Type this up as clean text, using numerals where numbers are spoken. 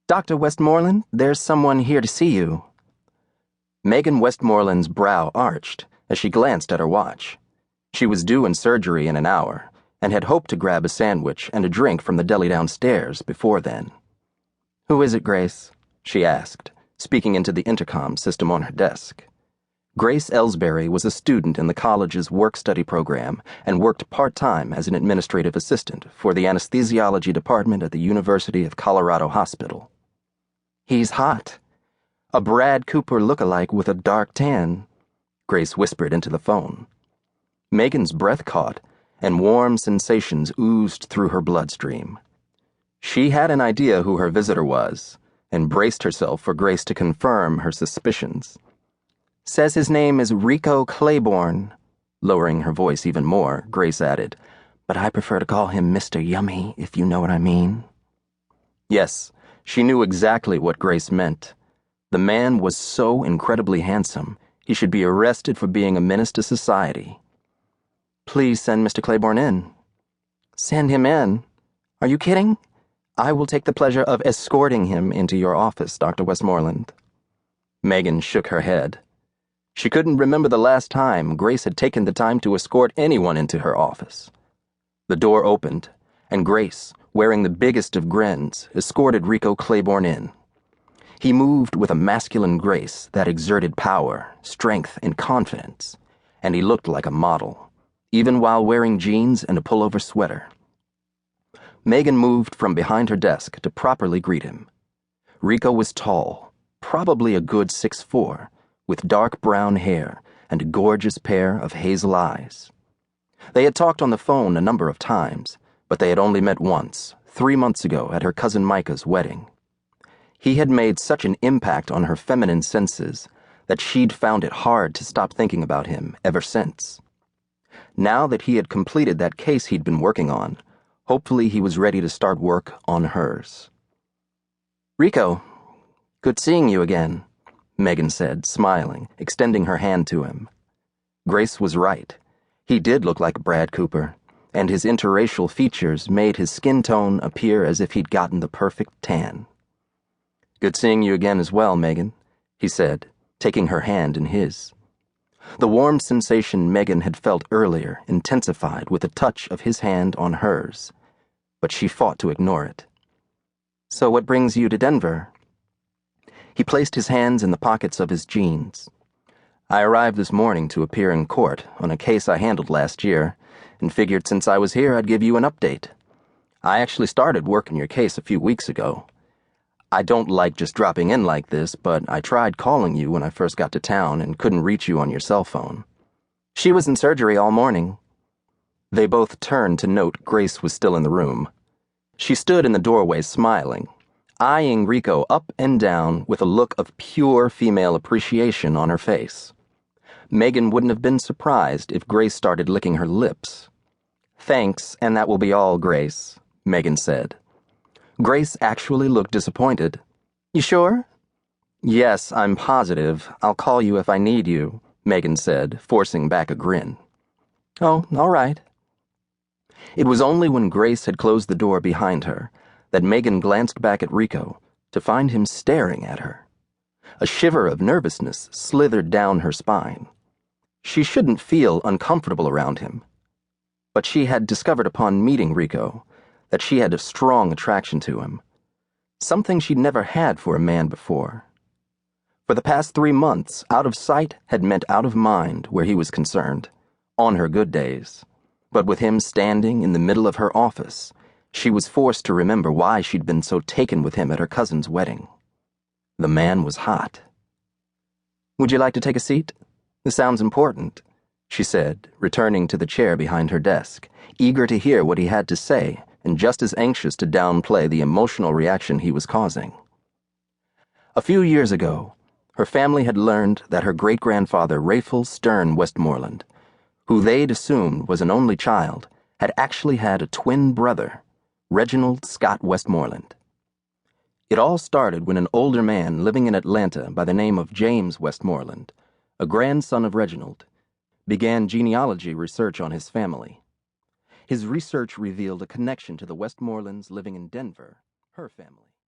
Dr. Westmoreland, there's someone here to see you. Megan Westmoreland's brow arched as she glanced at her watch. She was due in surgery in an hour and had hoped to grab a sandwich and a drink from the deli downstairs before then. "Who is it, Grace?" she asked, speaking into the intercom system on her desk. Grace Ellsbury was a student in the college's work-study program and worked part-time as an administrative assistant for the anesthesiology department at the University of Colorado Hospital. "He's hot. A Brad Cooper look-alike with a dark tan," Grace whispered into the phone. Megan's breath caught, and warm sensations oozed through her bloodstream. She had an idea who her visitor was, and braced herself for Grace to confirm her suspicions. "Says his name is Rico Claiborne." Lowering her voice even more, Grace added, "But I prefer to call him Mr. Yummy, if you know what I mean." Yes, she knew exactly what Grace meant. The man was so incredibly handsome, he should be arrested for being a menace to society. "Please send Mr. Claiborne in." "Send him in? Are you kidding? I will take the pleasure of escorting him into your office, Dr. Westmoreland." Megan shook her head. She couldn't remember the last time Grace had taken the time to escort anyone into her office. The door opened, and Grace, wearing the biggest of grins, escorted Rico Claiborne in. He moved with a masculine grace that exerted power, strength, and confidence, and he looked like a model, even while wearing jeans and a pullover sweater. Megan moved from behind her desk to properly greet him. Rico was tall, probably a good 6'4", with dark brown hair and a gorgeous pair of hazel eyes. They had talked on the phone a number of times, but they had only met once, 3 months ago at her cousin Micah's wedding. He had made such an impact on her feminine senses that she'd found it hard to stop thinking about him ever since. Now that he had completed that case he'd been working on, hopefully he was ready to start work on hers. "Rico, good seeing you again," Megan said, smiling, extending her hand to him. Grace was right. He did look like Brad Cooper, and his interracial features made his skin tone appear as if he'd gotten the perfect tan. "Good seeing you again as well, Megan," he said, taking her hand in his. The warm sensation Megan had felt earlier intensified with a touch of his hand on hers, but she fought to ignore it. "So what brings you to Denver?" He placed his hands in the pockets of his jeans. "I arrived this morning to appear in court on a case I handled last year, and figured since I was here I'd give you an update. I actually started working your case a few weeks ago. I don't like just dropping in like this, but I tried calling you when I first got to town and couldn't reach you on your cell phone." "She was in surgery all morning." They both turned to note Grace was still in the room. She stood in the doorway smiling, eyeing Rico up and down with a look of pure female appreciation on her face. Megan wouldn't have been surprised if Grace started licking her lips. "Thanks, and that will be all, Grace," Megan said. Grace actually looked disappointed. "You sure?" "Yes, I'm positive. I'll call you if I need you," Megan said, forcing back a grin. "Oh, all right." It was only when Grace had closed the door behind her that Megan glanced back at Rico to find him staring at her. A shiver of nervousness slithered down her spine. She shouldn't feel uncomfortable around him, but she had discovered upon meeting Rico that she had a strong attraction to him, something she'd never had for a man before. For the past 3 months, out of sight had meant out of mind where he was concerned, on her good days. But with him standing in the middle of her office, she was forced to remember why she'd been so taken with him at her cousin's wedding. The man was hot. "Would you like to take a seat? This sounds important," she said, returning to the chair behind her desk, eager to hear what he had to say and just as anxious to downplay the emotional reaction he was causing. A few years ago, her family had learned that her great-grandfather Rayful Stern Westmoreland, who they'd assumed was an only child, had actually had a twin brother, Reginald Scott Westmoreland. It all started when an older man living in Atlanta by the name of James Westmoreland, a grandson of Reginald, began genealogy research on his family. His research revealed a connection to the Westmorelands living in Denver, her family.